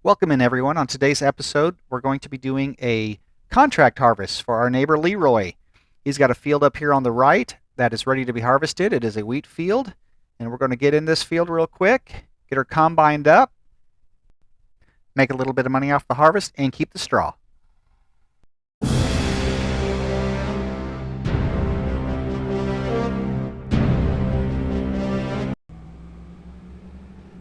Welcome in, everyone. On today's episode, we're going to be doing a contract harvest for our neighbor Leroy. He's got a field up here on the right that is ready to be harvested. It is a wheat field, and we're going to get in this field real quick, get her combined up, make a little bit of money off the harvest, and keep the straw.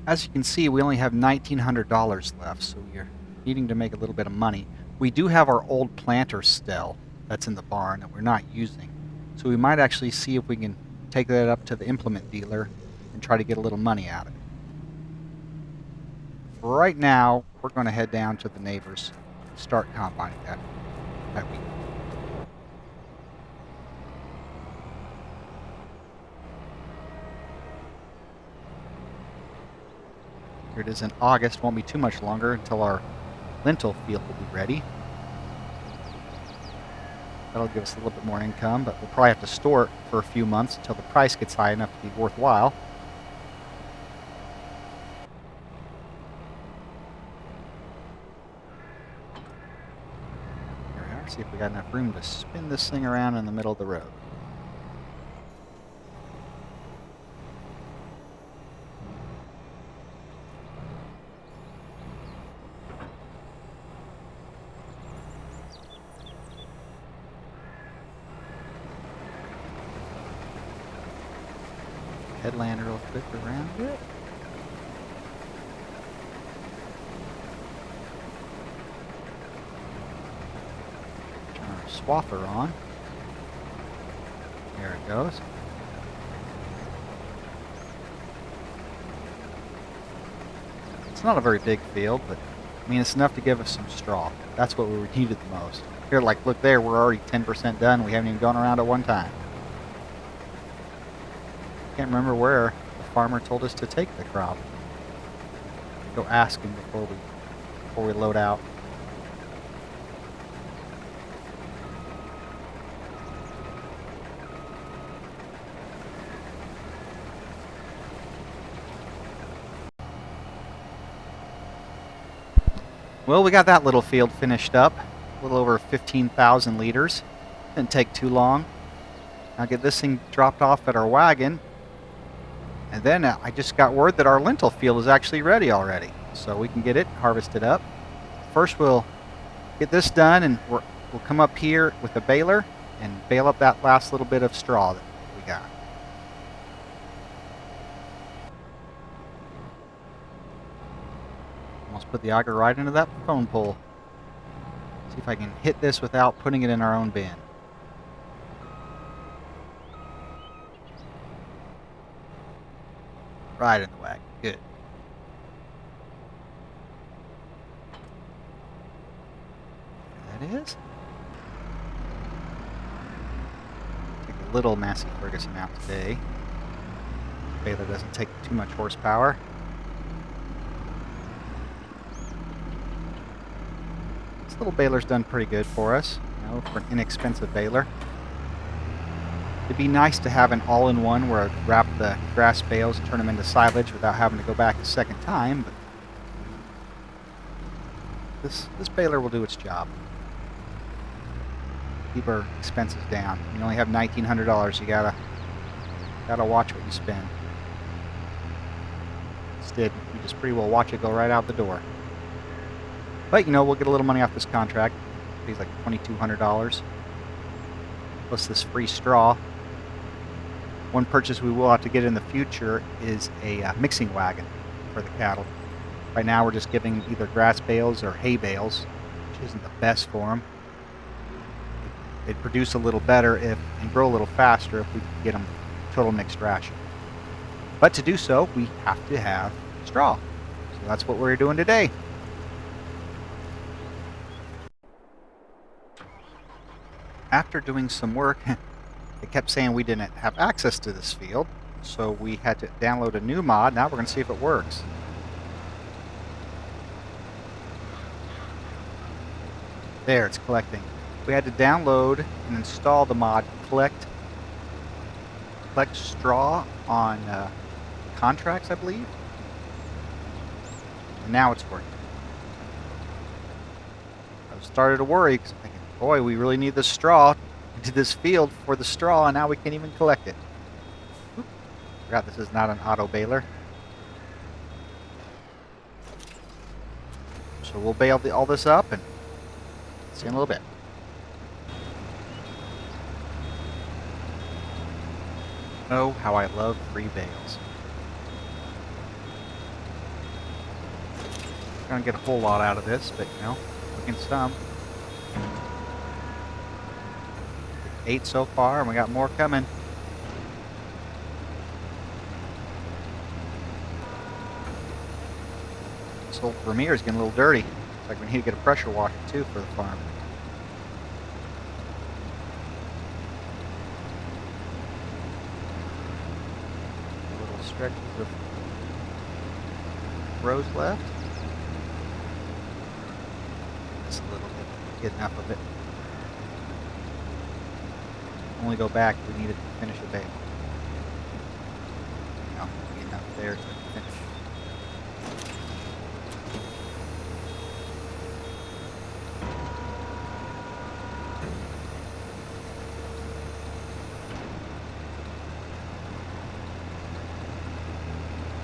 As you can see, we only have $1,900 left, so we're needing to make a little bit of money. We do have our old planter still that's in the barn that we're not using, so we might actually see if we can take that up to the implement dealer and try to get a little money out of it. For right now, we're going to head down to the neighbors and start combining that wheat. Here it is in August. Won't be too much longer until our lentil field will be ready. That'll give us a little bit more income, but we'll probably have to store it for a few months until the price gets high enough to be worthwhile. Here we are. See if we got enough room to spin this thing around in the middle of the road. Headland real quick around it. Turn our swather on. There it goes. It's not a very big field, but I mean it's enough to give us some straw. That's what we needed the most. Here, like, look there, we're already 10% done. We haven't even gone around it one time. Can't remember where the farmer told us to take the crop. Go ask him before we load out. Well, we got that little field finished up. A little over 15,000 liters. Didn't take too long. Now get this thing dropped off at our wagon. And then I just got word that our lentil field is actually ready already, so we can get it harvested up. First we'll get this done, and we'll come up here with a baler and bale up that last little bit of straw that we got. Almost put the auger right into that phone pole. See if I can hit this without putting it in our own bin. Right in the wagon. Good. There that is. Take a little Massey Ferguson out today. The baler doesn't take too much horsepower. This little baler's done pretty good for us, you know, for an inexpensive baler. It'd be nice to have an all-in-one where I'd wrap the grass bales and turn them into silage without having to go back a second time, but this baler will do its job. Keep our expenses down. You only have $1,900. You gotta watch what you spend. Instead, you just pretty well watch it go right out the door. But you know, we'll get a little money off this contract. It's like $2,200 plus this free straw. One purchase we will have to get in the future is a mixing wagon for the cattle. Right now we're just giving either grass bales or hay bales, which isn't the best for them. They'd produce a little better and grow a little faster if we could get them total mixed ration. But to do so, we have to have straw. So that's what we're doing today. After doing some work, it kept saying we didn't have access to this field, so we had to download a new mod. Now we're going to see if it works. There, it's collecting. We had to download and install the mod collect straw on contracts, I believe. And now it's working. I started to worry because I'm thinking, boy, we really need the straw into this field for the straw, and now we can't even collect it. Oop, forgot this is not an auto baler. So we'll bale all this up and see you in a little bit. Oh, how I love free bales. Not gonna get a whole lot out of this, but you know, we can some. 8 so far, and we got more coming. This old Vermeer is getting a little dirty. Looks like we need to get a pressure washer too for the farm. Little stretches of rows left. Just a little bit, get enough of it. Only go back if we needed to finish a bale. No, be enough there to finish.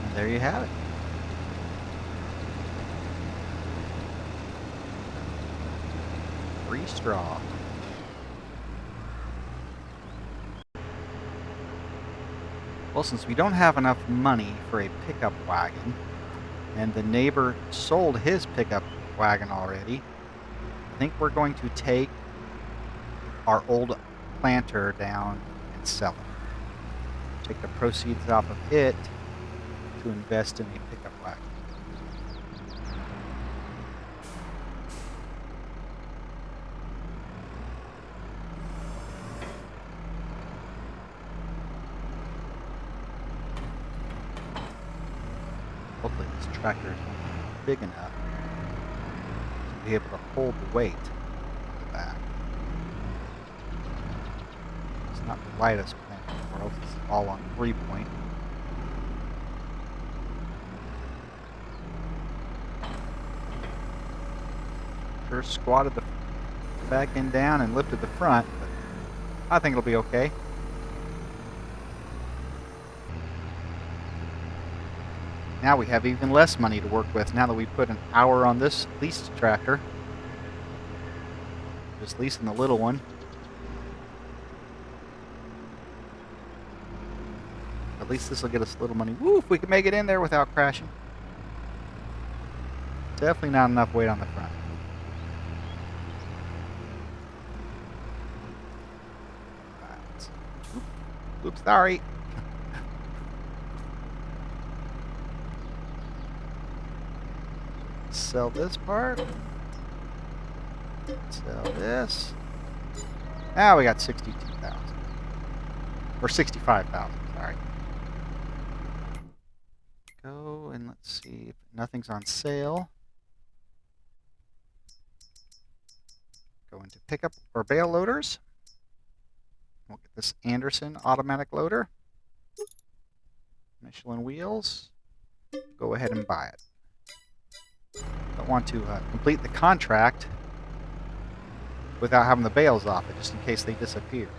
And there you have it. Free straw. Well, since we don't have enough money for a pickup wagon, and the neighbor sold his pickup wagon already, I think we're going to take our old planter down and sell it. Take the proceeds off of it to invest in a pickup wagon. Hopefully this tractor is big enough to be able to hold the weight on the back. It's not the lightest plant in the world, it's all on 3-point. Sure squatted the back end down and lifted the front, but I think it'll be okay. Now we have even less money to work with now that we put an hour on this leased tractor. Just leasing the little one. At least this will get us a little money. Woo, if we can make it in there without crashing. Definitely not enough weight on the front. Right. Oops, sorry. Sell this part. Sell this. Now we got 62,000. Or 65,000, sorry. Go and let's see if nothing's on sale. Go into pickup or bale loaders. We'll get this Anderson automatic loader. Michelin wheels. Go ahead and buy it. Don't want to complete the contract without having the bales off it, just in case they disappear.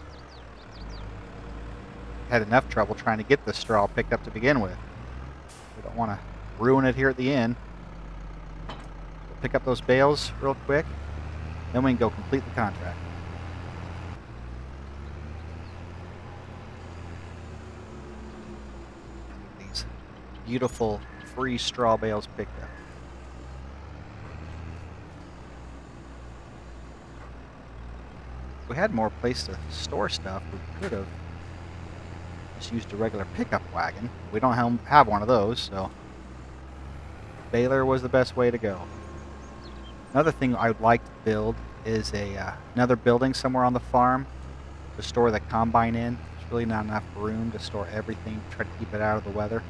Had enough trouble trying to get the straw picked up to begin with. We don't want to ruin it here at the end. We'll pick up those bales real quick, then we can go complete the contract. These beautiful free straw bales picked up. If we had more place to store stuff, we could have just used a regular pickup wagon. We don't have one of those, so baler was the best way to go. Another thing I would like to build is another building somewhere on the farm to store the combine in. There's really not enough room to store everything, try to keep it out of the weather.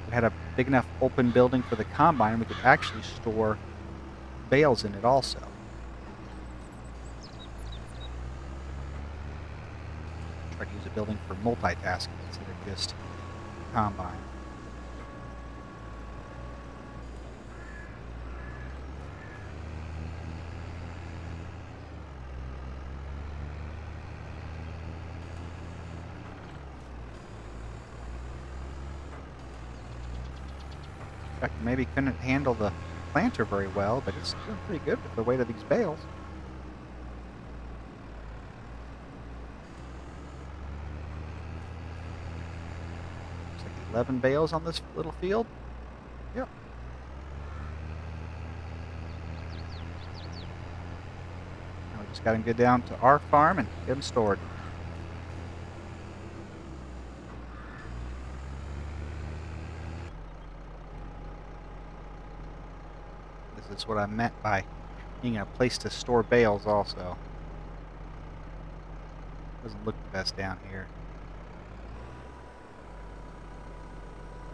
If we had a big enough open building for the combine, we could actually store bales in it also. Try to use a building for multitasking instead of just combine. Tractor maybe couldn't handle the planter very well, but it's doing pretty good with the weight of these bales. Looks like 11 bales on this little field. Yep. Now we just got to get down to our farm and get them stored. This is what I meant by being a place to store bales also. Doesn't look the best down here.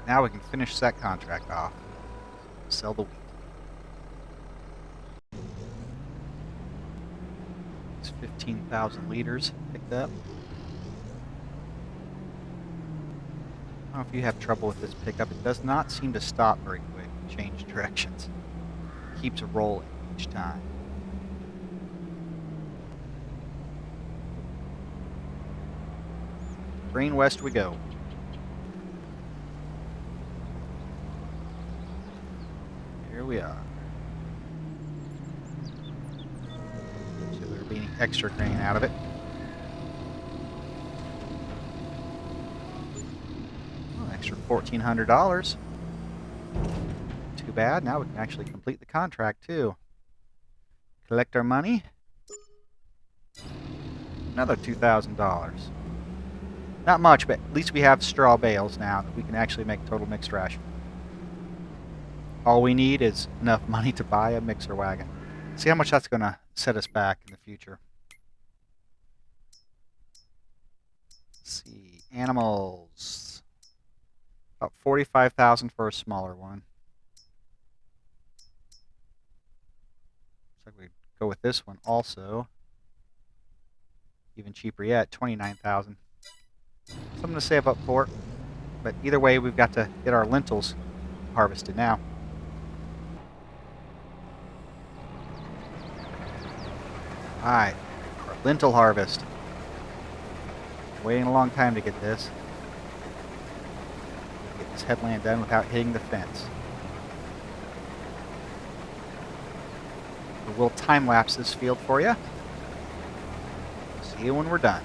Now we can finish that contract off. Sell the wheat. It's 15,000 liters picked up. I don't know if you have trouble with this pickup. It does not seem to stop very quick and change directions. It keeps rolling each time. Green west we go. Here we are. So there'll be any extra grain out of it. Oh, extra $1,400. Too bad. Now we can actually complete the contract too. Collect our money. Another $2,000. Not much, but at least we have straw bales now that we can actually make total mixed ration. All we need is enough money to buy a mixer wagon. See how much that's going to set us back in the future. Let's see. Animals. About 45,000 for a smaller one. Looks like we go with this one also. Even cheaper yet, 29,000. Something to save up for. But either way, we've got to get our lentils harvested now. Alright, our lentil harvest. Waiting a long time to get this. Get this headland done without hitting the fence. We'll time lapse this field for you. See you when we're done.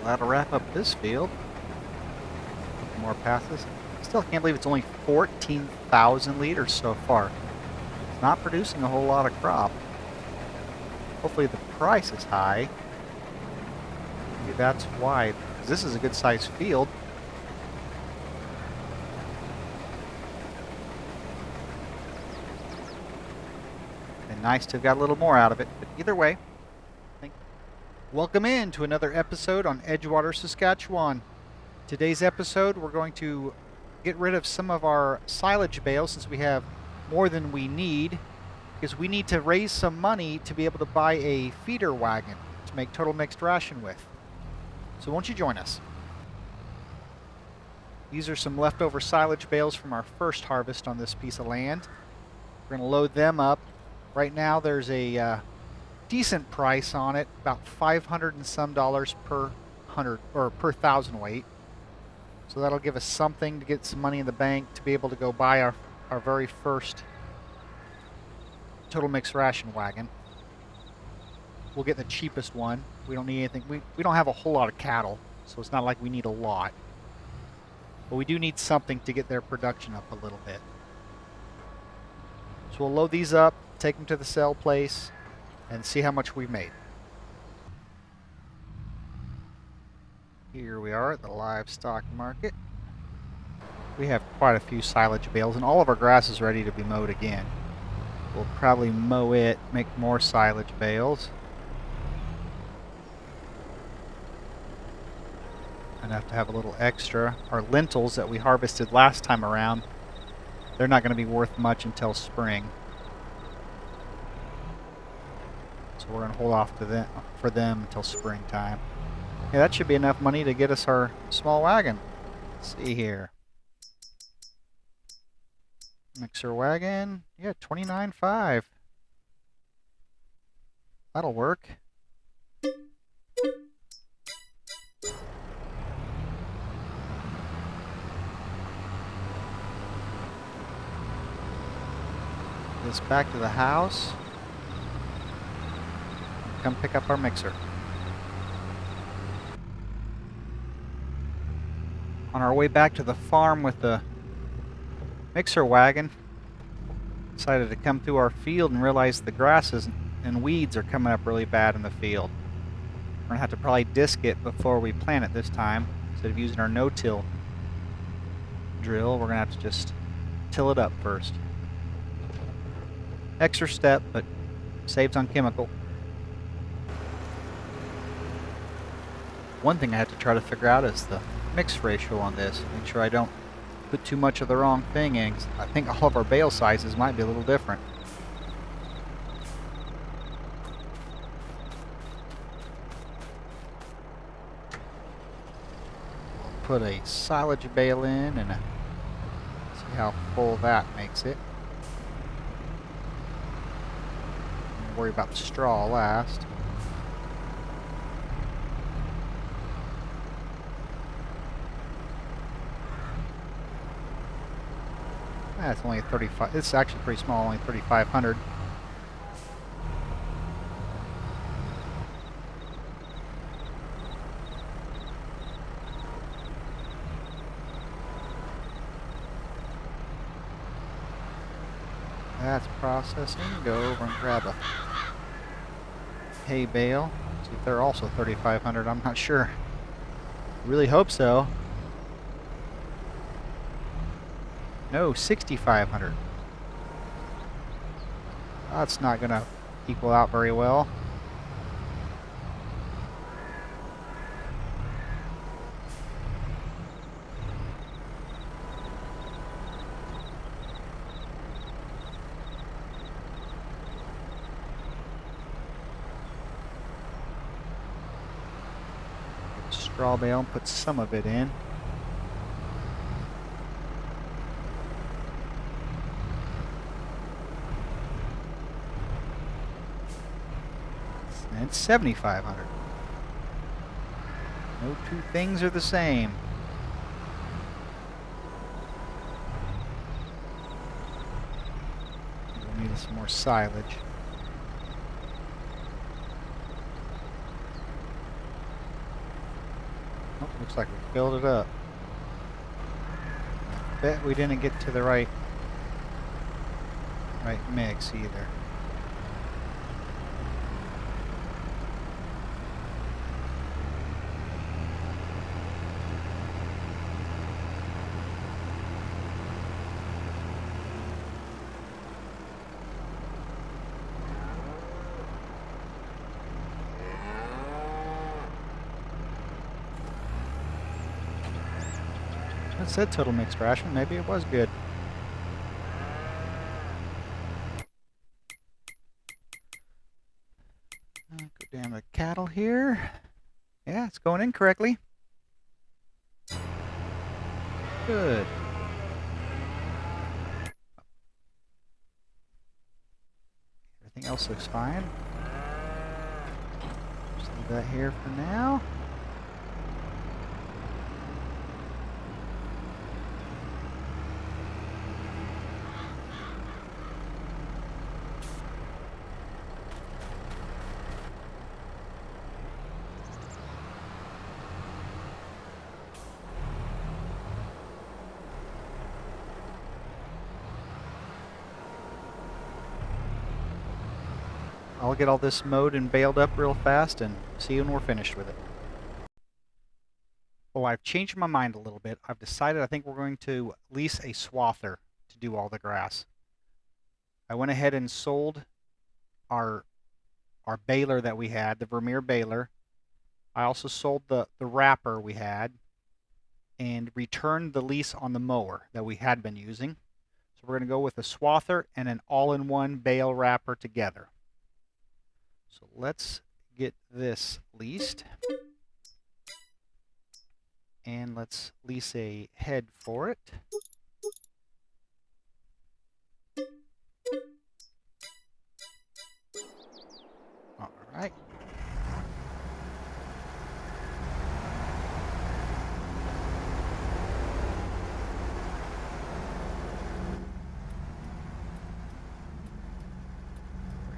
that'll wrap up this field. More passes. Still can't believe it's only 14,000 liters so far. It's not producing a whole lot of crop. Hopefully the price is high. Maybe that's why. Because this is a good sized field. And nice to have got a little more out of it. But either way, welcome in to another episode on Edgewater, Saskatchewan. Today's episode, we're going to get rid of some of our silage bales since we have more than we need, because we need to raise some money to be able to buy a feeder wagon to make total mixed ration with. So won't you join us? These are some leftover silage bales from our first harvest on this piece of land. We're going to load them up. Right now there's a decent price on it, about $500 and some per 100 or per 1,000 weight. So that'll give us something to get some money in the bank to be able to go buy our very first total mixed ration wagon. We'll get the cheapest one. We don't need anything. We don't have a whole lot of cattle, so it's not like we need a lot. But we do need something to get their production up a little bit. So we'll load these up, take them to the sale place, and see how much we've made. Here we are at the livestock market. We have quite a few silage bales, and all of our grass is ready to be mowed again. We'll probably mow it, make more silage bales. Enough to have a little extra. Our lentils that we harvested last time around, they're not going to be worth much until spring. So we're going to hold off for them until springtime. Yeah, that should be enough money to get us our small wagon. Let's see here. Mixer wagon. Yeah, $29.5. That'll work. This back to the house. Come pick up our mixer. On our way back to the farm with the mixer wagon, decided to come through our field and realize the grasses and weeds are coming up really bad in the field. We're going to have to probably disc it before we plant it this time. Instead of using our no-till drill, we're going to have to just till it up first. Extra step, but saves on chemical. One thing I have to try to figure out is the mix ratio on this. Make sure I don't put too much of the wrong thing in. I think all of our bale sizes might be a little different. We'll put a silage bale in and see how full that makes it. We'll worry about the straw last. It's only 35. It's actually pretty small, only 3,500. That's processing. Go over and grab a hay bale. See if they're also 3,500. I'm not sure. Really hope so. No, 6,500. That's not going to equal out very well. Straw bale and put some of it in. And it's 7,500. No two things are the same. We'll need some more silage. Oh, looks like we filled it up. Bet we didn't get to the right mix either. It said total mixed ration. Maybe it was good. Go down the cattle here. Yeah, it's going in correctly. Good. Everything else looks fine. Just leave that here for now. I'll get all this mowed and baled up real fast and see when we're finished with it. Oh, I've changed my mind a little bit. I've decided I think we're going to lease a swather to do all the grass. I went ahead and sold our baler that we had, the Vermeer baler. I also sold the wrapper we had and returned the lease on the mower that we had been using. So we're going to go with a swather and an all-in-one bale wrapper together. So let's get this leased. And let's lease a head for it. All right.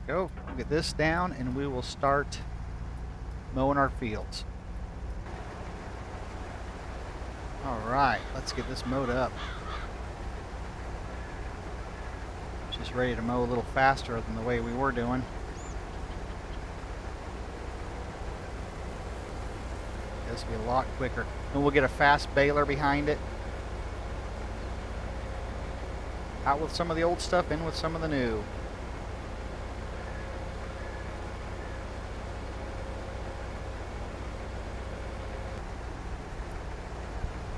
Go. We'll get this down and we will start mowing our fields. Alright, let's get this mowed up. Just ready to mow a little faster than the way we were doing. This will be a lot quicker. And we'll get a fast baler behind it. Out with some of the old stuff, in with some of the new.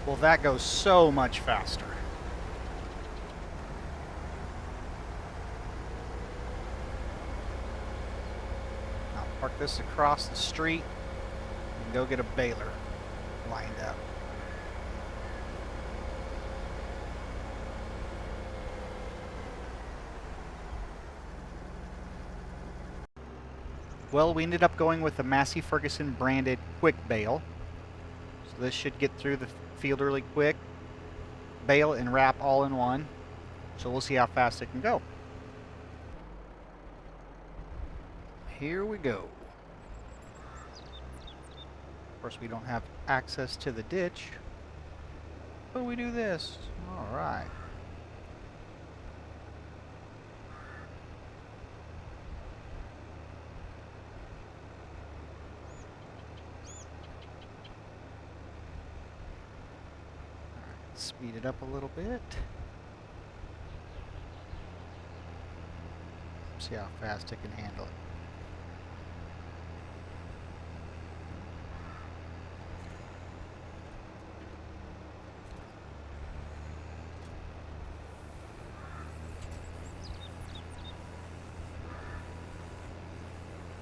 Well, that goes so much faster. I'll park this across the street and go get a baler lined up. Well, we ended up going with the Massey Ferguson branded quick bale. So this should get through the field really quick, bale and wrap all in one. So we'll see how fast it can go. Here we go. Of course, we don't have access to the ditch, but we do this. All right. Speed it up a little bit. See how fast it can handle it.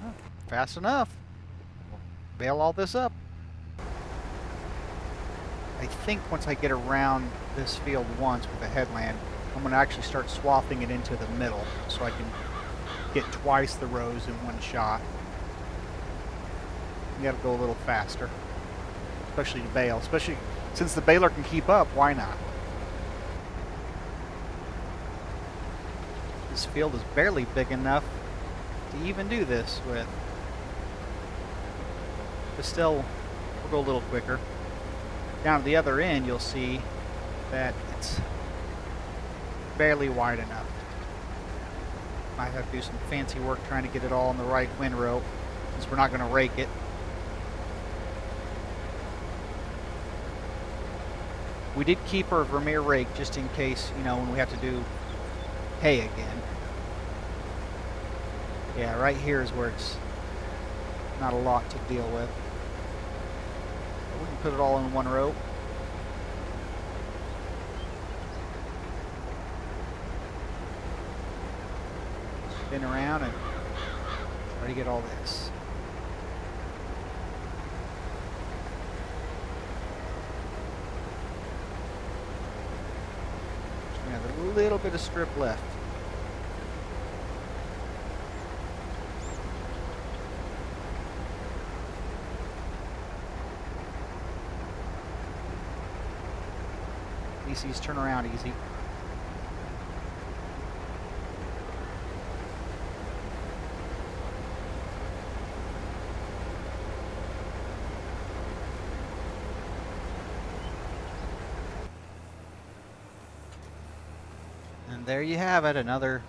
Oh, fast enough. We'll bale all this up. I think once I get around this field once with the headland, I'm going to actually start swathing it into the middle so I can get twice the rows in one shot. You got to go a little faster, especially to bale. Especially since the baler can keep up, why not? This field is barely big enough to even do this with. But still, we'll go a little quicker. Down at the other end, you'll see that it's barely wide enough. Might have to do some fancy work trying to get it all on the right windrow, since we're not going to rake it. We did keep our Vermeer rake just in case, you know, when we have to do hay again. Yeah, right here is where it's not a lot to deal with. But we can put it all in one row. Spin around and try to get all this. We have a little bit of strip left. DC's turn around easy. And there you have it, another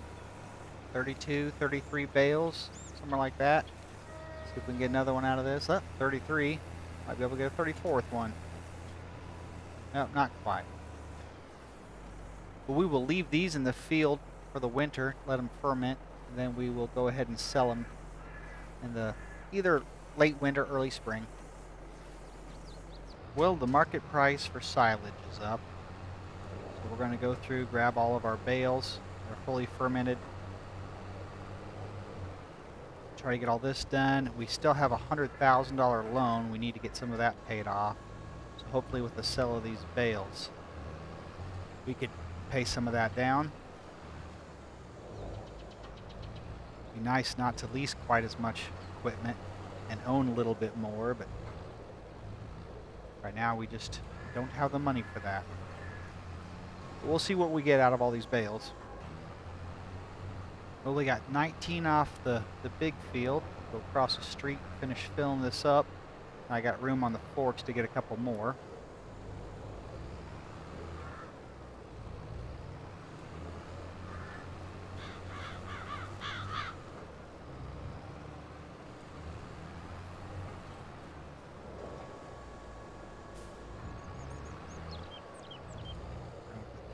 32, 33 bales, somewhere like that. See if we can get another one out of this. Oh, 33. Might be able to get a 34th one. No, not quite. But we will leave these in the field for the winter, let them ferment, and then we will go ahead and sell them in the either late winter, early spring. Well, the market price for silage is up. So we're going to go through, grab all of our bales. They're fully fermented. Try to get all this done. We still have a $100,000 loan. We need to get some of that paid off. So hopefully with the sale of these bales, we could pay some of that down. Be nice not to lease quite as much equipment and own a little bit more, but right now we just don't have the money for that. But we'll see what we get out of all these bales. We only got 19 off the big field. Go across the street, finish filling this up. I got room on the forks to get a couple more.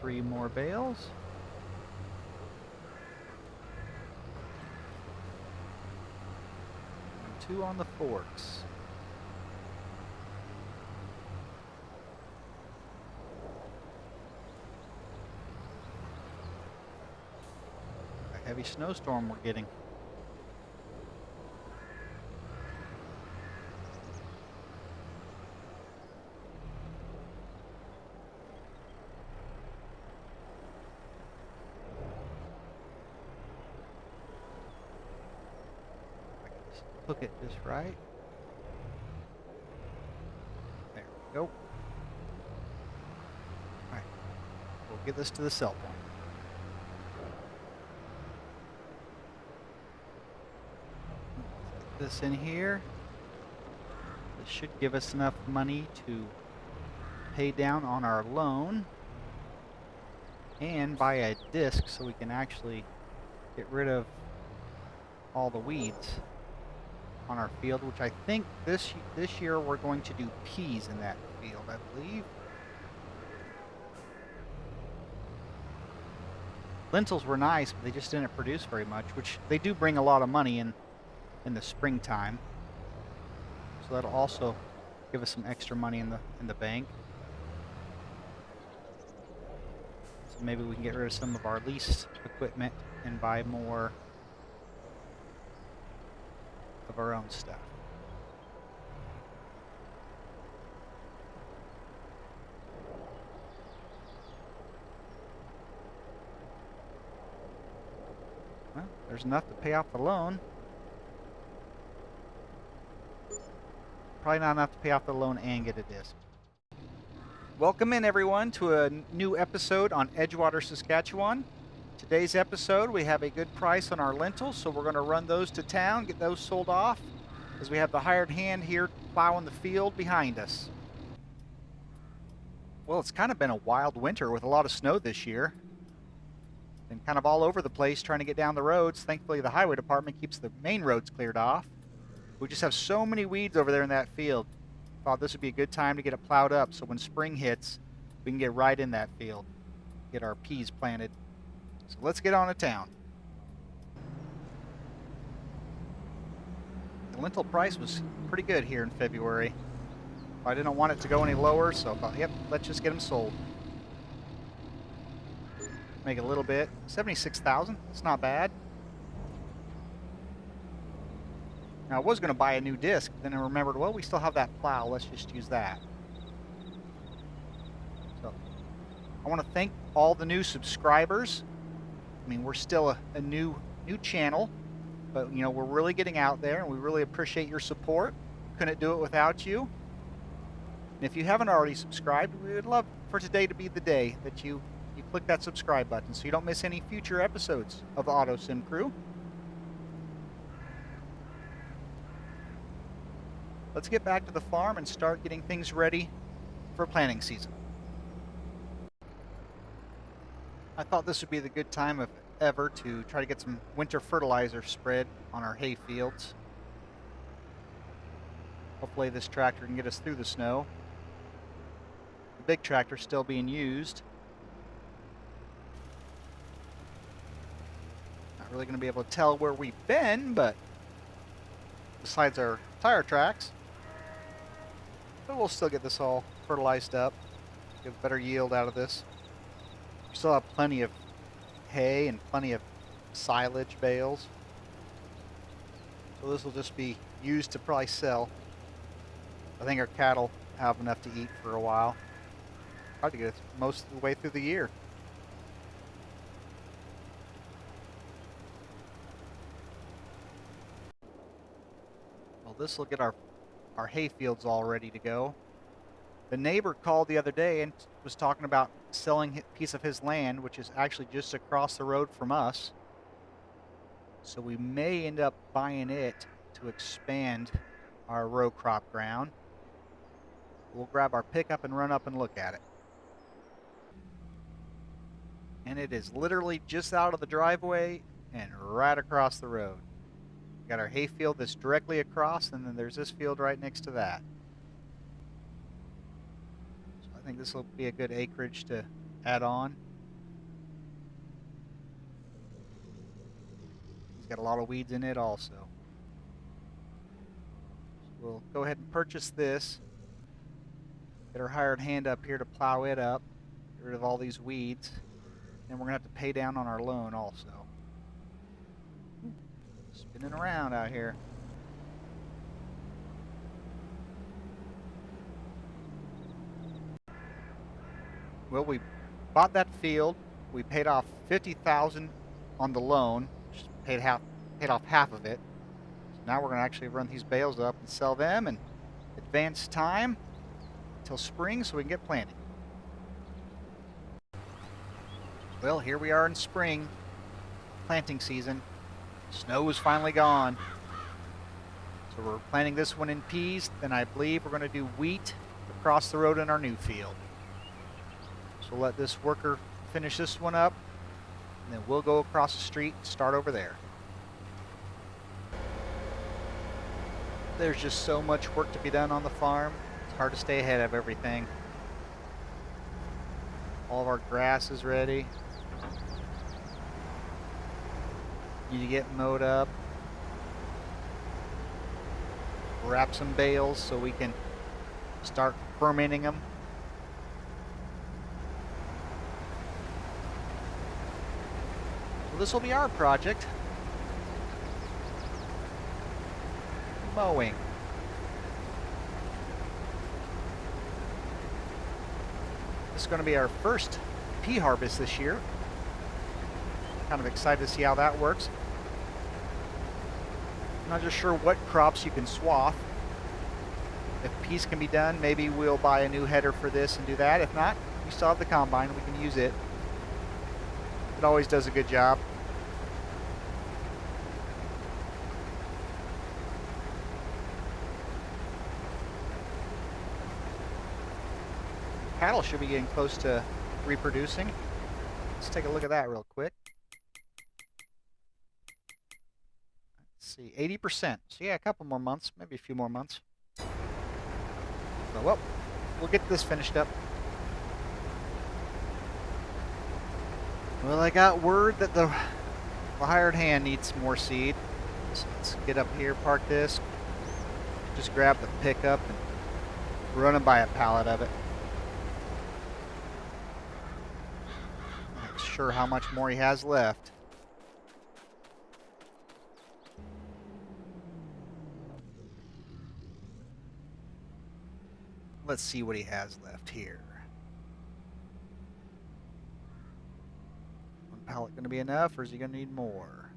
Three more bales. And 2 on the forks. A heavy snowstorm we're getting. Hook it just right. There we go. Alright, we'll get this to the sell point. Put this in here. This should give us enough money to pay down on our loan and buy a disc so we can actually get rid of all the weeds on our field, which I think this year we're going to do peas in that field, I believe. Lentils were nice, but they just didn't produce very much, which they do bring a lot of money in the springtime. So that'll also give us some extra money in the bank. So maybe we can get rid of some of our leased equipment and buy more of our own stuff. Well, there's enough to pay off the loan. Probably not enough to pay off the loan and get a disc. Welcome in everyone to a new episode on Edgewater, Saskatchewan. Today's episode, we have a good price on our lentils, so we're going to run those to town, get those sold off, as we have the hired hand here plowing the field behind us. Well, it's kind of been a wild winter with a lot of snow this year. Been kind of all over the place trying to get down the roads. Thankfully, the highway department keeps the main roads cleared off. We just have so many weeds over there in that field. Thought this would be a good time to get it plowed up so when spring hits, we can get right in that field, get our peas planted. So let's get on to town. The lentil price was pretty good here in February. I didn't want it to go any lower, so I thought, yep, let's just get them sold. Make a little bit. 76,000. That's not bad. Now I was going to buy a new disc, then I remembered, well, we still have that plow. Let's just use that. So I want to thank all the new subscribers. I mean, we're still a new channel, but you know, we're really getting out there, and we really appreciate your support. Couldn't do it without you. And if you haven't already subscribed, we would love for today to be the day that you click that subscribe button so you don't miss any future episodes of the Auto Sim Crew. Let's get back to the farm and start getting things ready for planting season. I thought this would be the good time of ever to try to get some winter fertilizer spread on our hay fields. Hopefully this tractor can get us through the snow. The big tractor's still being used. Not really going to be able to tell where we've been, but besides our tire tracks, but we'll still get this all fertilized up, get better yield out of this. We still have plenty of hay and plenty of silage bales, so this will just be used to probably sell. I think our cattle have enough to eat for a while. Probably get it most of the way through the year. Well, this will get our hay fields all ready to go. The neighbor called the other day and was talking about selling a piece of his land, which is actually just across the road from us. So we may end up buying it to expand our row crop ground. We'll grab our pickup and run up and look at it. And it is literally just out of the driveway and right across the road. We got our hay field that's directly across, and then there's this field right next to that. So I think this will be a good acreage to add on. It's got a lot of weeds in it also. So we'll go ahead and purchase this. Get our hired hand up here to plow it up. Get rid of all these weeds. And we're going to have to pay down on our loan also. Spinning around out here. Well, we bought that field. We paid off $50,000 on the loan. Just paid off half of it. So now we're going to actually run these bales up and sell them and advance time until spring so we can get planting. Well, here we are in spring, planting season. Snow is finally gone. So we're planting this one in peas, then I believe we're going to do wheat across the road in our new field. So we'll let this worker finish this one up, and then we'll go across the street and start over there. There's just so much work to be done on the farm. It's hard to stay ahead of everything. All of our grass is ready. Need to get mowed up. Wrap some bales so we can start fermenting them. So this will be our project. Mowing. This is going to be our first pea harvest this year. Kind of excited to see how that works. I'm not just sure what crops you can swath. If peas can be done, maybe we'll buy a new header for this and do that. If not, we still have the combine. We can use it. It always does a good job. cattle should be getting close to reproducing. Let's take a look at that real quick. Let's see, 80%. So yeah, a couple more months, maybe a few more months. So, well, we'll get this finished up. Well, I got word that the hired hand needs more seed. So let's get up here, park this, just grab the pickup and run and buy a pallet of it. Not sure how much more he has left. Let's see what he has left here. One pallet going to be enough, or is he going to need more?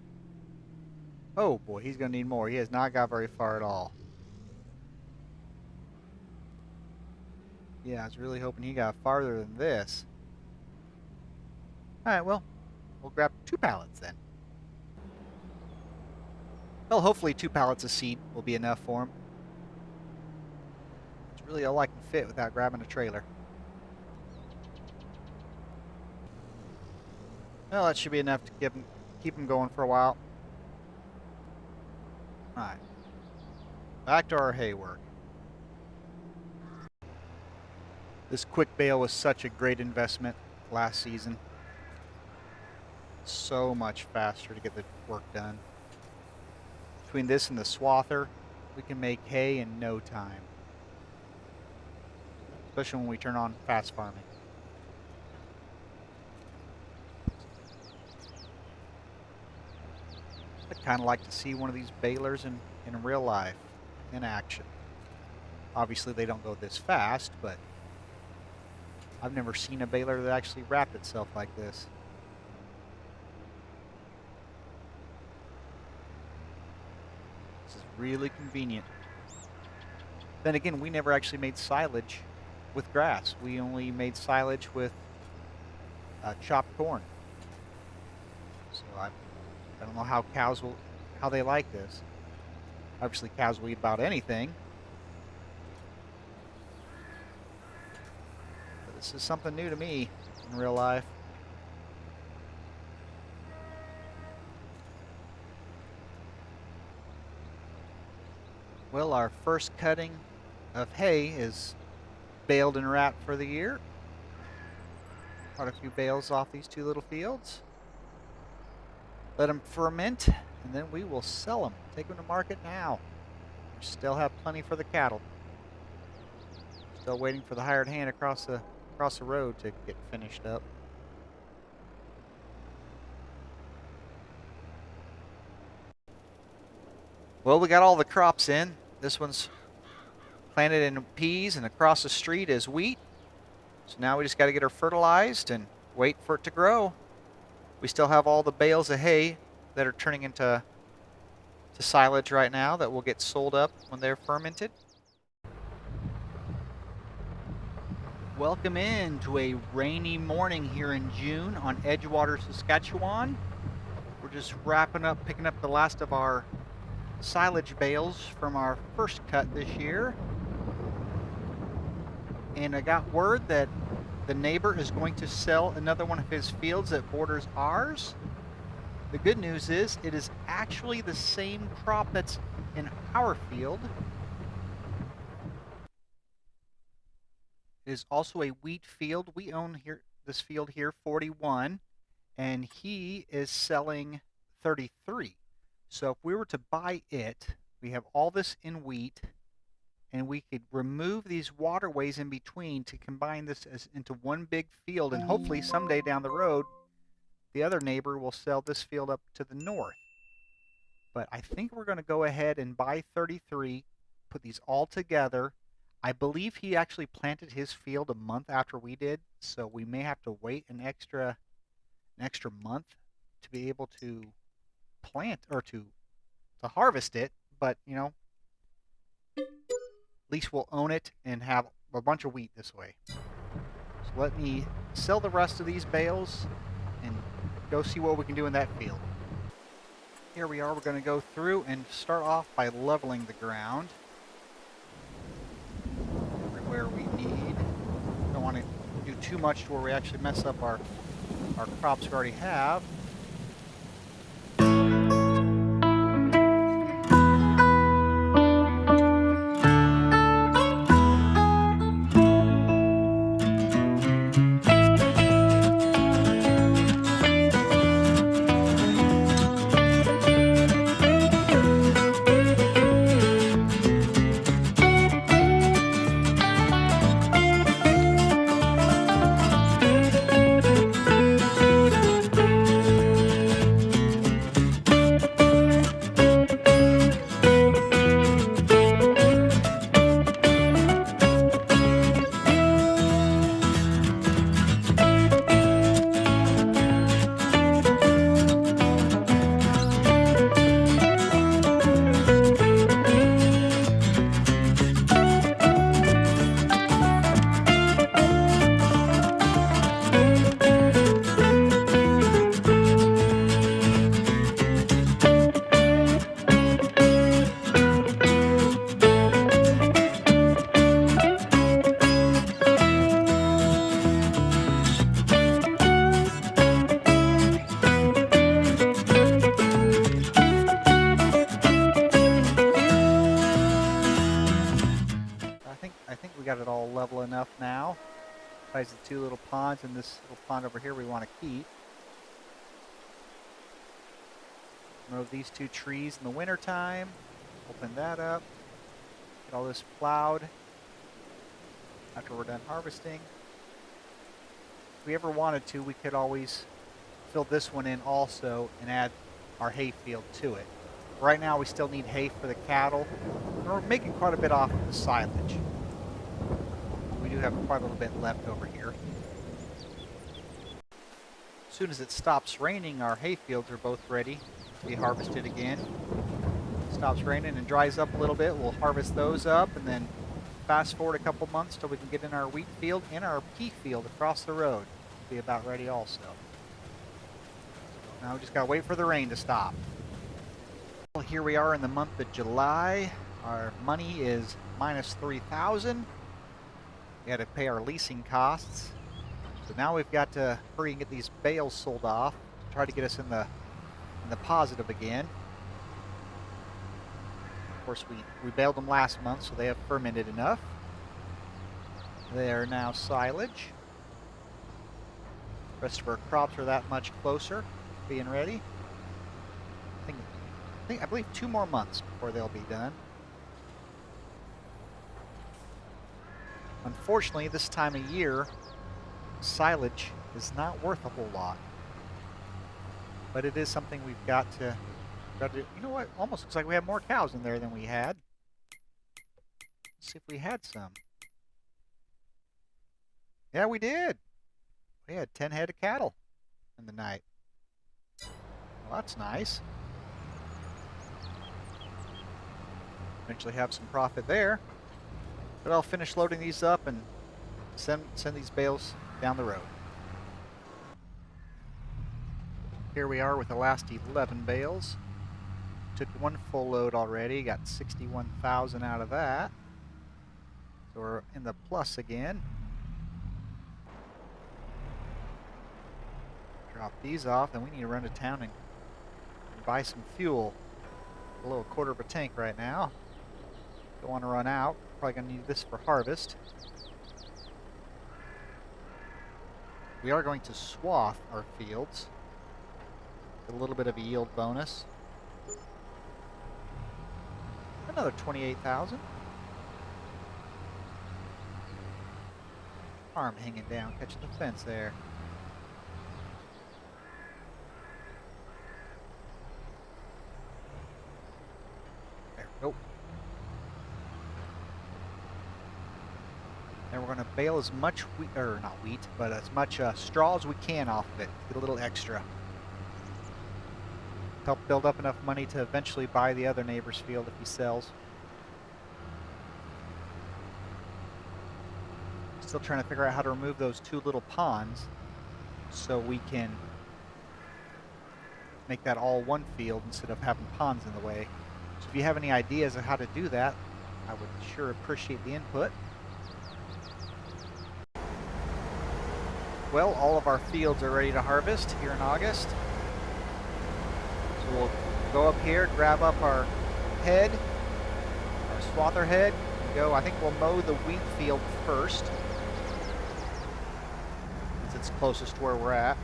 Oh boy, he's going to need more. He has not got very far at all. Yeah, I was really hoping he got farther than this. Alright, well, we'll grab 2 pallets then. Well, hopefully 2 pallets of seed will be enough for him. It's really all I can fit without grabbing a trailer. Well, that should be enough to keep him going for a while. Alright. Back to our hay work. This quick bale was such a great investment last season. So much faster to get the work done. Between this and the swather, we can make hay in no time. Especially when we turn on fast farming. I'd kind of like to see one of these balers in real life, in action. Obviously they don't go this fast, but I've never seen a baler that actually wrapped itself like this. This is really convenient. Then again, we never actually made silage with grass. We only made silage with chopped corn. So I don't know how how they like this. Obviously cows will eat about anything. But this is something new to me in real life. Well, our first cutting of hay is baled and wrapped for the year. Got a few bales off these 2 little fields. Let them ferment, and then we will sell them. Take them to market now. We still have plenty for the cattle. Still waiting for the hired hand across the road to get finished up. Well, we got all the crops in. This one's planted in peas, and across the street is wheat. So now we just got to get her fertilized and wait for it to grow. We still have all the bales of hay that are turning into silage right now that will get sold up when they're fermented. Welcome in to a rainy morning here in June on Edgewater, Saskatchewan. We're just wrapping up, picking up the last of our silage bales from our first cut this year. And I got word that the neighbor is going to sell another one of his fields that borders ours. The good news is it is actually the same crop that's in our field. It is also a wheat field. We own this field here, 41, and he is selling 33. So if we were to buy it, we have all this in wheat, and we could remove these waterways in between to combine this into one big field, and hopefully someday down the road the other neighbor will sell this field up to the north. But I think we're going to go ahead and buy 33, put these all together. I believe he actually planted his field a month after we did, so we may have to wait an extra month to be able to plant or to harvest it. But you know, at least we'll own it and have a bunch of wheat this way. So let me sell the rest of these bales and go see what we can do in that field. Here we are. We're going to go through and start off by leveling the ground everywhere we need. Don't want to too much to where we actually mess up our crops we already have. I think we got it all level enough now. Besides the two little ponds and this little pond over here we want to keep. Remove these two trees in the winter time. Open that up. Get all this plowed after we're done harvesting. If we ever wanted to, we could always fill this one in also and add our hay field to it. Right now we still need hay for the cattle. And we're making quite a bit off of the silage. We do have quite a little bit left over here. As soon as it stops raining, our hay fields are both ready to be harvested again. Stops raining and dries up a little bit, we'll harvest those up and then fast forward a couple months till we can get in our wheat field and our pea field across the road. Be about ready also. Now we just gotta wait for the rain to stop. Well, here we are in the month of July. Our money is minus 3,000. We had to pay our leasing costs. So now we've got to hurry and get these bales sold off to try to get us in the positive again. Of course, we baled them last month, so they have fermented enough. They are now silage. The rest of our crops are that much closer, being ready. I believe 2 more months before they'll be done. Unfortunately, this time of year, silage is not worth a whole lot. But it is something we've got to do. You know what? Almost looks like we have more cows in there than we had. Let's see if we had some. Yeah, we did. We had 10 head of cattle in the night. Well, that's nice. Eventually have some profit there. But I'll finish loading these up and send these bales down the road. Here we are with the last 11 bales. Took 1 full load already, got 61,000 out of that. So we're in the plus again. Drop these off, then we need to run to town and buy some fuel. A little 1/4 of a tank right now. Don't want to run out. Probably going to need this for harvest. We are going to swath our fields. Get a little bit of a yield bonus. Another 28,000. Arm hanging down, catching the fence there. There we go. And we're going to bale as much wheat, or not wheat, but as much straw as we can off of it. Get a little extra. Help build up enough money to eventually buy the other neighbor's field if he sells. Still trying to figure out how to remove those 2 little ponds so we can make that all one field instead of having ponds in the way. So if you have any ideas of how to do that, I would sure appreciate the input. Well, all of our fields are ready to harvest here in August. So we'll go up here, grab up our head, our swather head, and go. I think we'll mow the wheat field first, since it's closest to where we're at.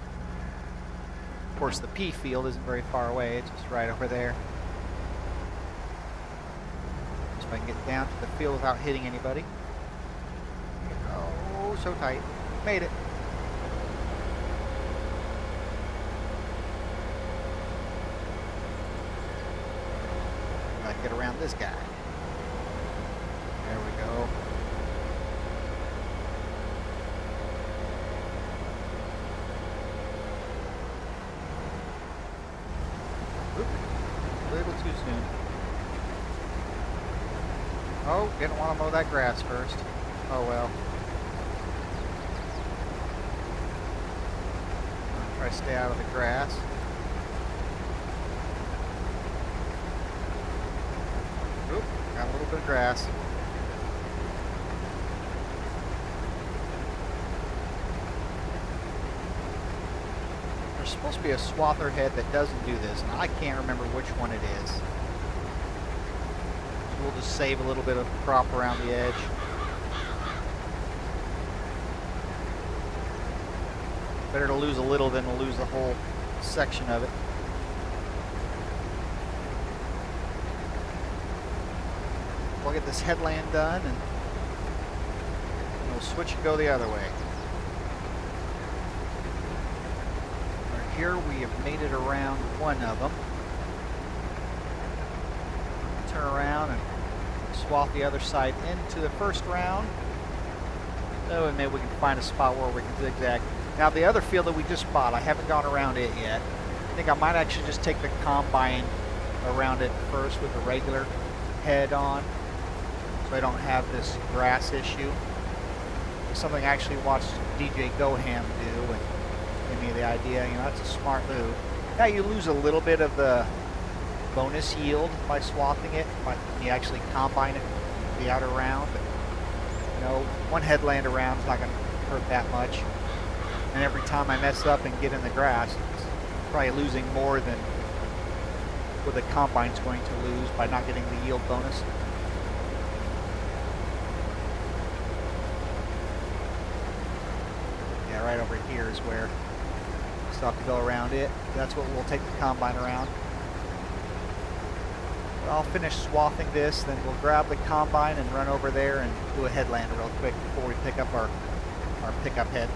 Of course, the pea field isn't very far away, it's just right over there. So I can get down to the field without hitting anybody. Oh, so tight. Made it. Get around this guy. There we go. Oop, a little too soon. Oh, didn't want to mow that grass first. Oh well. I'll try to stay out of the grass. Oop, got a little bit of grass. There's supposed to be a swather head that doesn't do this, and I can't remember which one it is. So we'll just save a little bit of crop around the edge. Better to lose a little than to lose the whole section of it. We'll get this headland done and we'll switch and go the other way. Right here we have made it around one of them. Turn around and swap the other side into the first round. Oh, and maybe we can find a spot where we can zigzag. Now the other field that we just bought, I haven't gone around it yet. I think I might actually just take the combine around it first with a regular head on, so I don't have this grass issue. Something I actually watched DJ Goham do and gave me the idea, you know, that's a smart move. Now you lose a little bit of the bonus yield by swathing it, when you actually combine it the outer round, but you know, one headland around is not going to hurt that much. And every time I mess up and get in the grass, it's probably losing more than what the combine's going to lose by not getting the yield bonus. Right over here is where we still have to go around it. That's what we'll take the combine around. But I'll finish swathing this, then we'll grab the combine and run over there and do a headland real quick before we pick up our pickup head.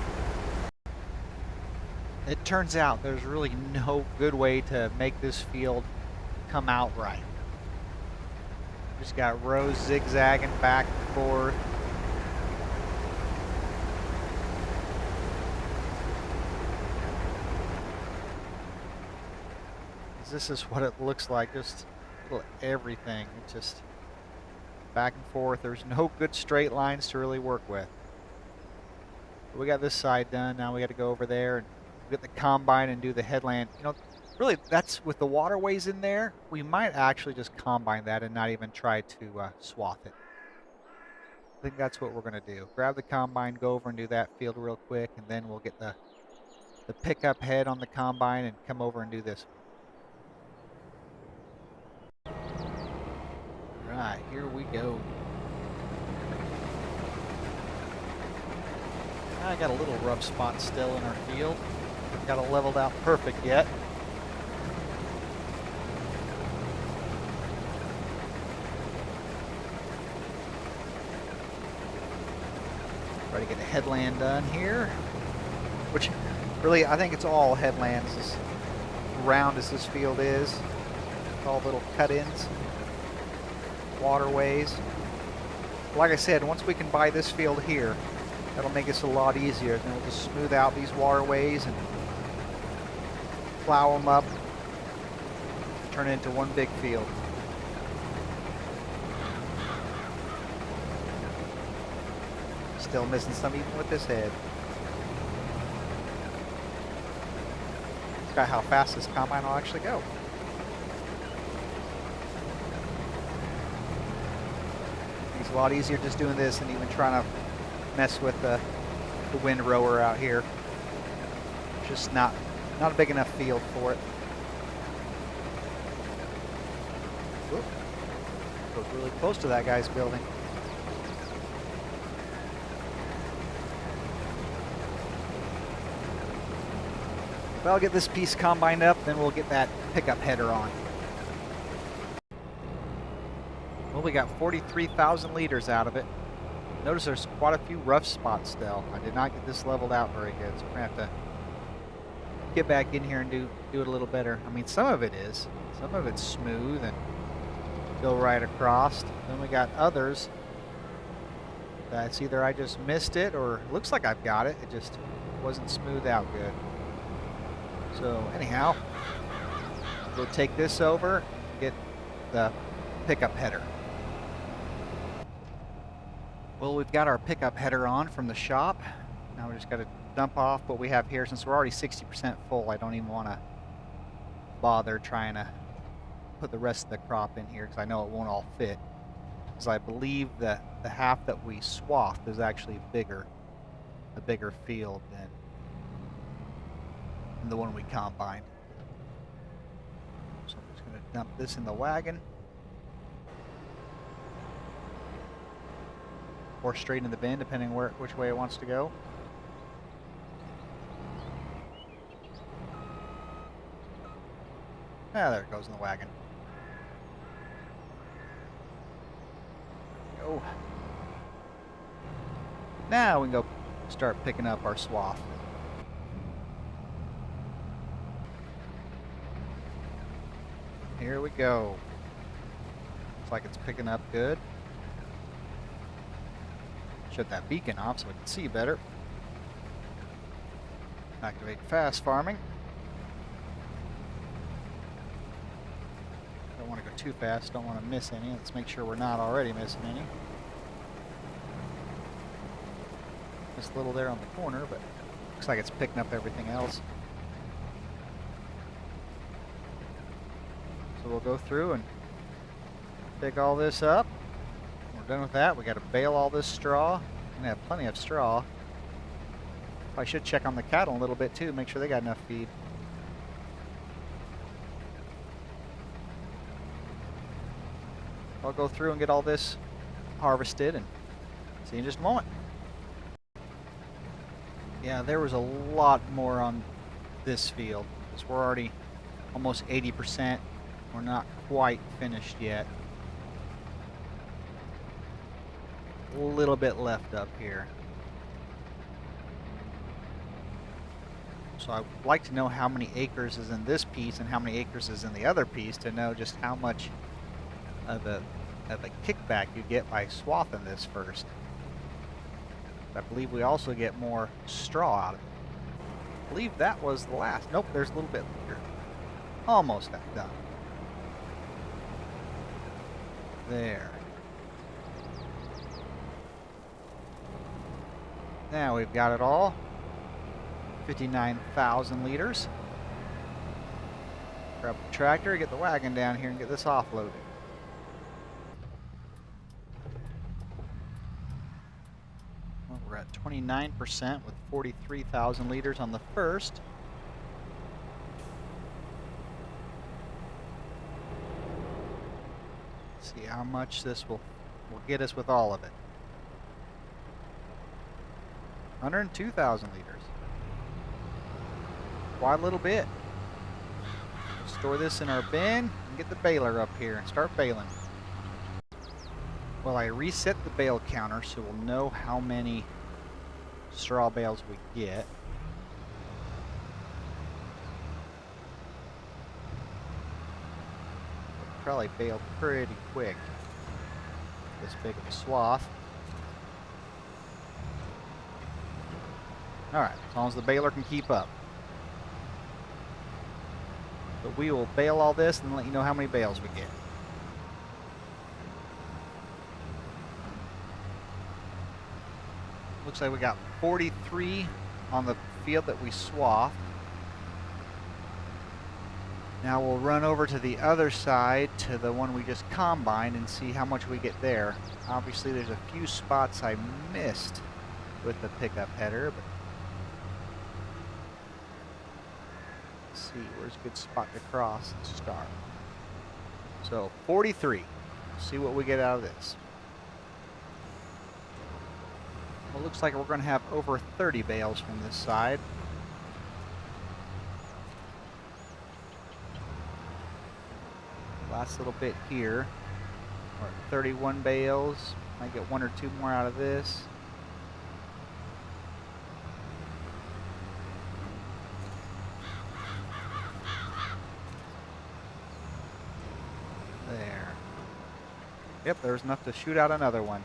It turns out there's really no good way to make this field come out right. Just got rows zigzagging back and forth. This is what it looks like, just everything. It's just back and forth. There's no good straight lines to really work with. We got this side done. Now we got to go over there and get the combine and do the headland. You know, really, that's with the waterways in there, we might actually just combine that and not even try to swath it. I think that's what we're going to do. Grab the combine, go over and do that field real quick, and then we'll get the pickup head on the combine and come over and do this. Alright, here we go. I got a little rough spot still in our field. Haven't got it leveled out perfect yet. Try to get a headland done here. Which, really, I think it's all headlands as round as this field is. It's all little cut-ins. Waterways. Like I said, once we can buy this field here, that'll make us a lot easier. Then we'll just smooth out these waterways and plow them up, turn it into one big field. Still missing some even with this head. Look at how fast this combine will actually go. It's a lot easier just doing this than even trying to mess with the wind rower out here. Just not a big enough field for it. Whoop. Goes really close to that guy's building. Well, I'll get this piece combined up, then we'll get that pickup header on. Well, we got 43,000 liters out of it. Notice there's quite a few rough spots still. I did not get this leveled out very good, so we're gonna have to get back in here and do it a little better. I mean, some of it is. Some of it's smooth and go right across. Then we got others that's either I just missed it or looks like I've got it. It just wasn't smoothed out good. So anyhow, we'll take this over and get the pickup header. Well, we've got our pickup header on from the shop. Now we just got to dump off what we have here. Since we're already 60% full, I don't even want to bother trying to put the rest of the crop in here because I know it won't all fit. Because I believe that the half that we swathed is actually a bigger field than the one we combined. So I'm just going to dump this in the wagon. Or straight in the bin, depending which way it wants to go. Ah, there it goes in the wagon. Go. Now we can go start picking up our swath. Here we go. Looks like it's picking up good. Shut that beacon off so we can see better. Activate fast farming. Don't want to go too fast, don't want to miss any. Let's make sure we're not already missing any. Just a little there on the corner, but looks like it's picking up everything else. So we'll go through and pick all this up. When we're done with that, we got to bale all this straw. We're gonna have plenty of straw. I should check on the cattle a little bit too, make sure they got enough feed. I'll go through and get all this harvested and see you in just a moment. Yeah, there was a lot more on this field because we're already almost 80%. We're not quite finished yet. A little bit left up here. So I'd like to know how many acres is in this piece and how many acres is in the other piece to know just how much of a kickback you get by swathing this first. I believe we also get more straw out of it. I believe that was the last. Nope, there's a little bit here. Almost got done. There. Now we've got it all. 59,000 liters. Grab the tractor, get the wagon down here and get this offloaded. Well, we're at 29% with 43,000 liters on the first. See how much this will get us with all of it. 102,000 liters. Quite a little bit. We'll store this in our bin and get the baler up here and start baling. Well, I reset the bale counter so we'll know how many straw bales we get. We'll probably bale pretty quick. This big of a swath. Alright, as long as the baler can keep up. But we will bale all this and let you know how many bales we get. Looks like we got 43 on the field that we swathed. Now we'll run over to the other side to the one we just combined and see how much we get there. Obviously there's a few spots I missed with the pickup header, but see, where's a good spot to cross and start? So 43. See what we get out of this. Well, it looks like we're going to have over 30 bales from this side. Last little bit here. We're at 31 bales. Might get 1 or 2 more out of this. There. Yep, there's enough to shoot out another one.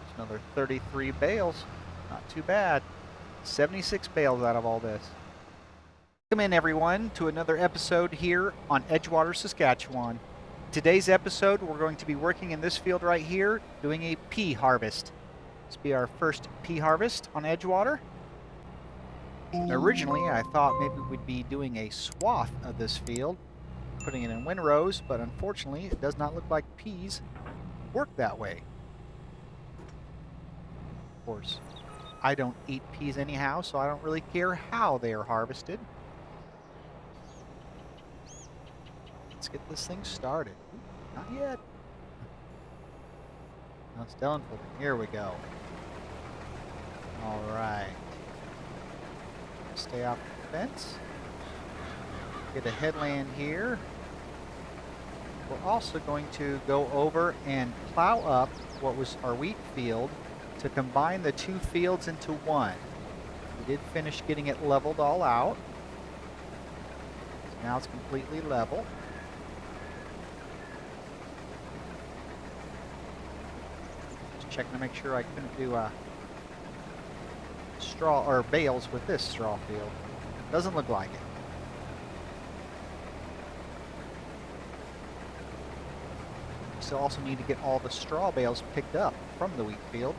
There's another 33 bales. Not too bad. 76 bales out of all this. Welcome in, everyone, to another episode here on Edgewater, Saskatchewan. Today's episode, we're going to be working in this field right here, doing a pea harvest. This will be our first pea harvest on Edgewater. Originally, I thought maybe we'd be doing a swath of this field, putting it in windrows, but unfortunately, it does not look like peas work that way. Of course, I don't eat peas anyhow, so I don't really care how they are harvested. Let's get this thing started. Ooh, not yet. No, it's done for me. Here we go. All right. Stay off the fence. Get a headland here. We're also going to go over and plow up what was our wheat field to combine the two fields into one. We did finish getting it leveled all out. So now it's completely level. Just checking to make sure I couldn't do straw or bales with this straw field. Doesn't look like it. Still also need to get all the straw bales picked up from the wheat field.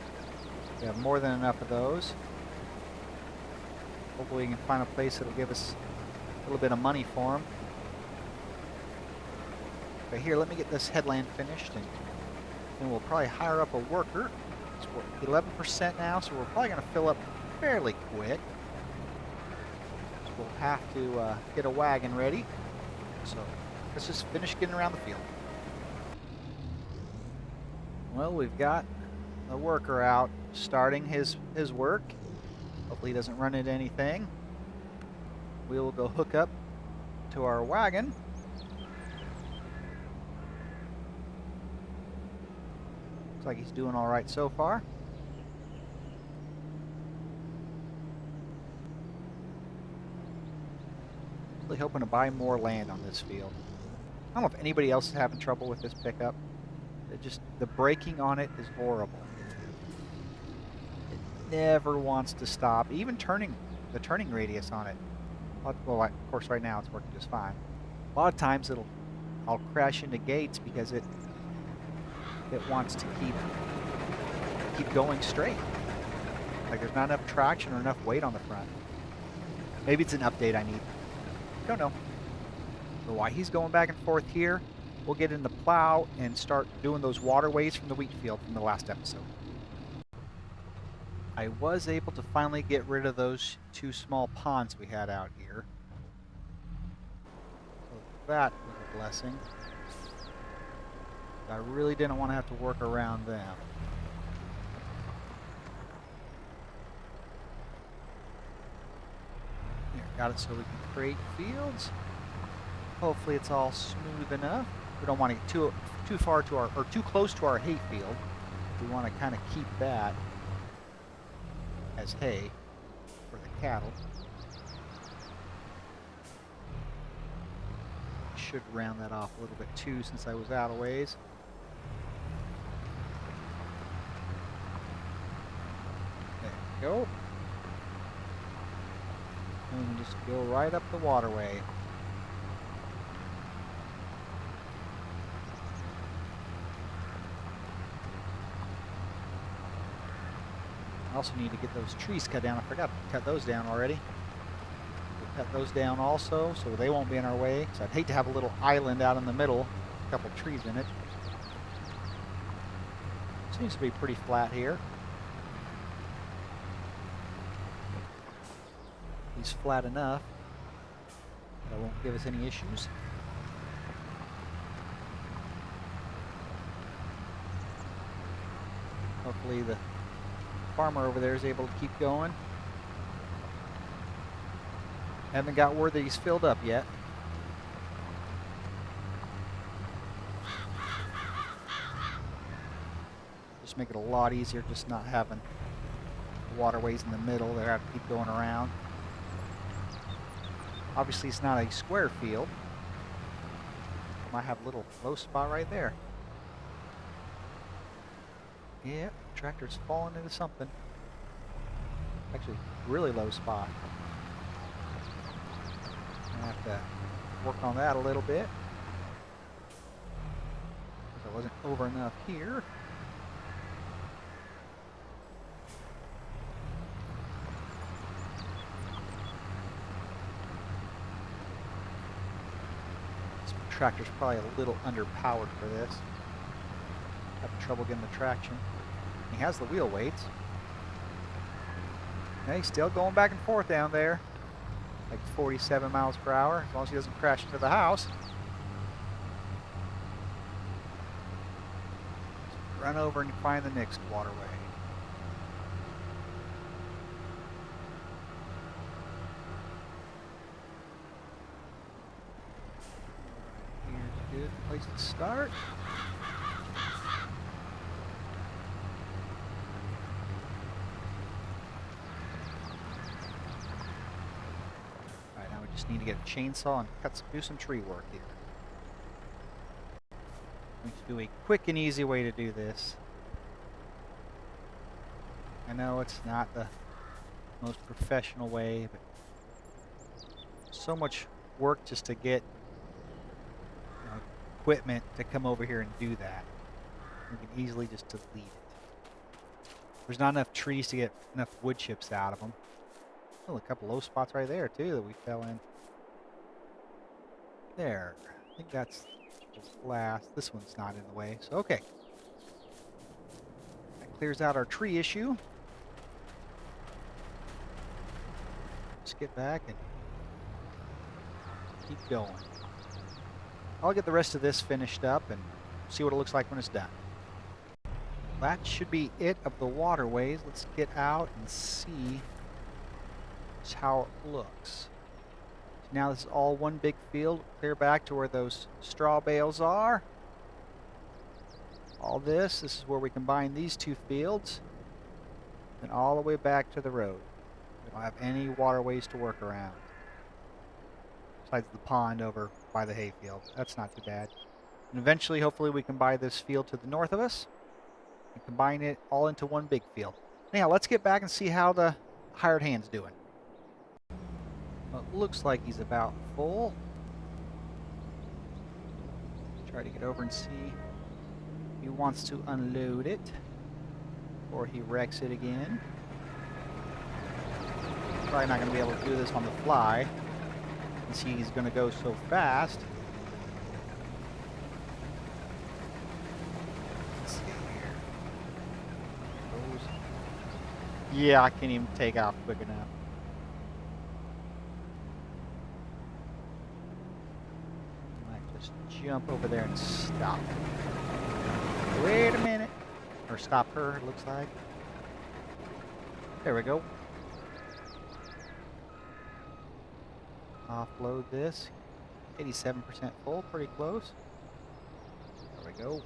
We have more than enough of those. Hopefully we can find a place that'll give us a little bit of money for them. But here, let me get this headland finished, and then we'll probably hire up a worker. So we're 11% now, so we're probably going to fill up fairly quick. So we'll have to get a wagon ready. So let's just finish getting around the field. Well, we've got a worker out starting his work. Hopefully he doesn't run into anything. We will go hook up to our wagon. Looks like he's doing all right so far. Really hoping to buy more land on this field. I don't know if anybody else is having trouble with this pickup. The braking on it is horrible. It never wants to stop. Even the turning radius on it. Well, of course, right now it's working just fine. A lot of times I'll crash into gates because it wants to keep going straight. Like there's not enough traction or enough weight on the front. Maybe it's an update I need. Don't know. So while he's going back and forth here, we'll get in the plow and start doing those waterways from the wheat field from the last episode. I was able to finally get rid of those 2 small ponds we had out here. So that was a blessing. I really didn't want to have to work around them. Here, got it so we can create fields. Hopefully it's all smooth enough. We don't want to get too far to or too close to our hay field. We want to kind of keep that as hay for the cattle. Should round that off a little bit too since I was out of ways. There we go. And just go right up the waterway. I also need to get those trees cut down. I forgot to cut those down already. We'll cut those down also so they won't be in our way. So I'd hate to have a little island out in the middle, a couple trees in it. Seems to be pretty flat here. He's flat enough that won't give us any issues. Hopefully the farmer over there is able to keep going. Haven't got word that he's filled up yet. Just make it a lot easier just not having the waterways in the middle. They have to keep going around. Obviously it's not a square field. Might have a little low spot right there. Yeah, tractor's falling into something. Actually, really low spot. I have to work on that a little bit. Because I wasn't over enough here. This tractor's probably a little underpowered for this. Having trouble getting the traction. He has the wheel weights. Yeah, he's still going back and forth down there. Like 47 miles per hour, as long as he doesn't crash into the house. Let's run over and find the next waterway. Here's a good place to start. Just need to get a chainsaw and do some tree work here. We need to do a quick and easy way to do this. I know it's not the most professional way, but so much work just to get equipment to come over here and do that. We can easily just delete it. There's not enough trees to get enough wood chips out of them. Oh, a couple low spots right there too that we fell in. There. I think that's the last. This one's not in the way, so okay. That clears out our tree issue. Just get back and keep going. I'll get the rest of this finished up and see what it looks like when it's done. That should be it of the waterways. Let's get out and see how it looks. So now this is all one big field. Clear back to where those straw bales are. All this is where we combine these two fields. And all the way back to the road. We don't have any waterways to work around. Besides the pond over by the hayfield. That's not too bad. And eventually, hopefully, we can buy this field to the north of us and combine it all into one big field. Now, let's get back and see how the hired hand's doing. Well, it looks like he's about full. Try to get over and see if he wants to unload it or he wrecks it again. Probably not going to be able to do this on the fly since he's going to go so fast. Let's see here. Yeah, I can't even take off quick enough. Jump over there and stop. Wait a minute. Or stop her, it looks like. There we go. Offload this. 87% full, pretty close. There we go.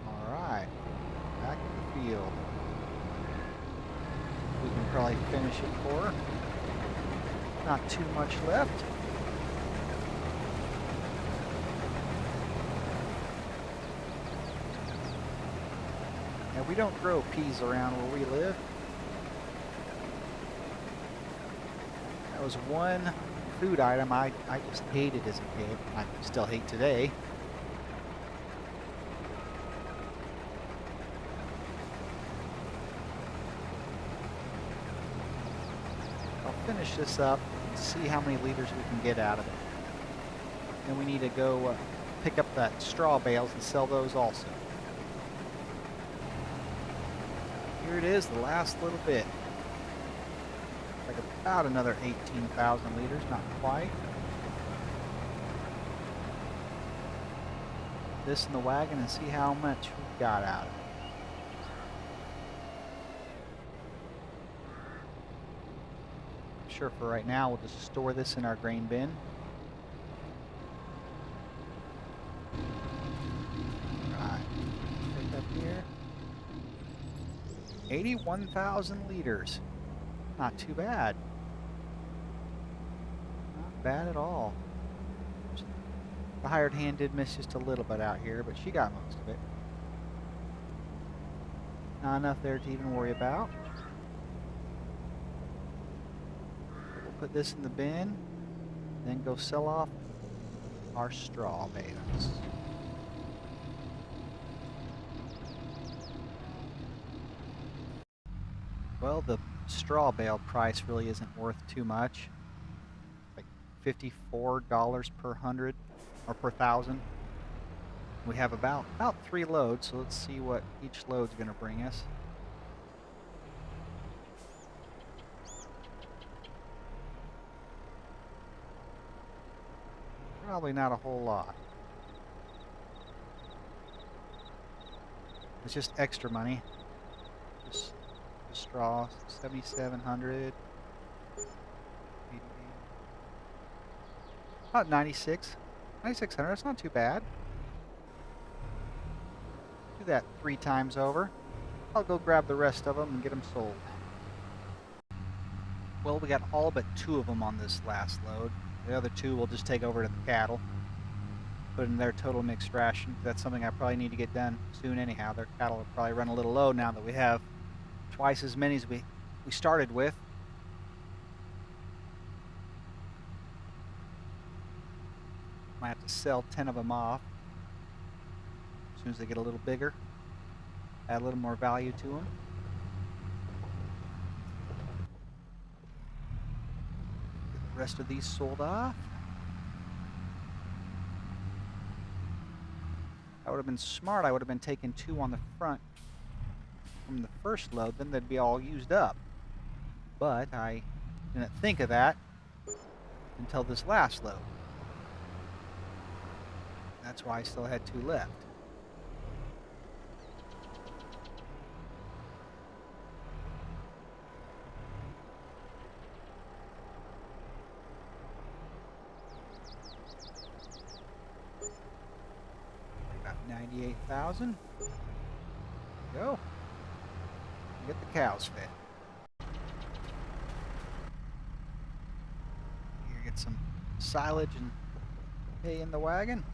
Alright. Back to the field. We can probably finish it for her. Not too much left. Now we don't grow peas around where we live. That was one food item I just hated as a kid. I still hate today. Finish this up and see how many liters we can get out of it. Then we need to go pick up that straw bales and sell those also. Here it is, the last little bit. Like about another 18,000 liters, not quite. This in the wagon and see how much we got out of it. Sure, for right now, we'll just store this in our grain bin. Right, pick up here. 81,000 liters. Not too bad. Not bad at all. The hired hand did miss just a little bit out here, but she got most of it. Not enough there to even worry about. We'll put this in the bin, then go sell off our straw bales. Well, the straw bale price really isn't worth too much. Like $54 per 100 or per 1,000. We have about 3 loads, so let's see what each load's going to bring us. Probably not a whole lot. It's just extra money. Just straw, 7,700. About 9,600. That's not too bad. Do that 3 times over. I'll go grab the rest of them and get them sold. Well, we got all but 2 of them on this last load. The other 2 we'll just take over to the cattle, put in their total mixed ration. That's something I probably need to get done soon anyhow. Their cattle will probably run a little low now that we have twice as many as we started with. Might have to sell 10 of them off as soon as they get a little bigger. Add a little more value to them. Get the rest of these sold off. That would have been smart. I would have been taking 2 on the front from the first load, then they'd be all used up. But I didn't think of that until this last load. That's why I still had 2 left. About 98,000. Go. Get the cows fed. Here, get some silage and hay in the wagon.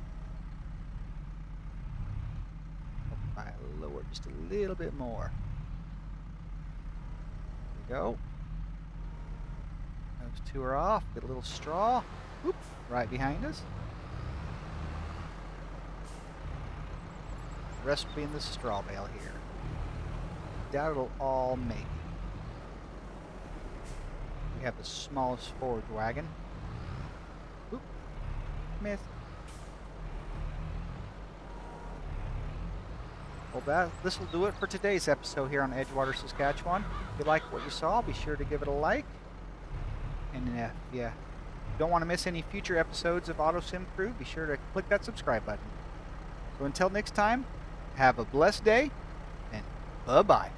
If I lower just a little bit more. There we go. Those 2 are off. Get a little straw. Whoop, right behind us. The rest will be in this straw bale here. Doubt it'll all make it. We have the smallest forage wagon. Oop, missed. Well, this will do it for today's episode here on Edgewater, Saskatchewan. If you like what you saw, be sure to give it a like. And if you don't want to miss any future episodes of Auto Sim Crew, be sure to click that subscribe button. So until next time, have a blessed day, and bye-bye.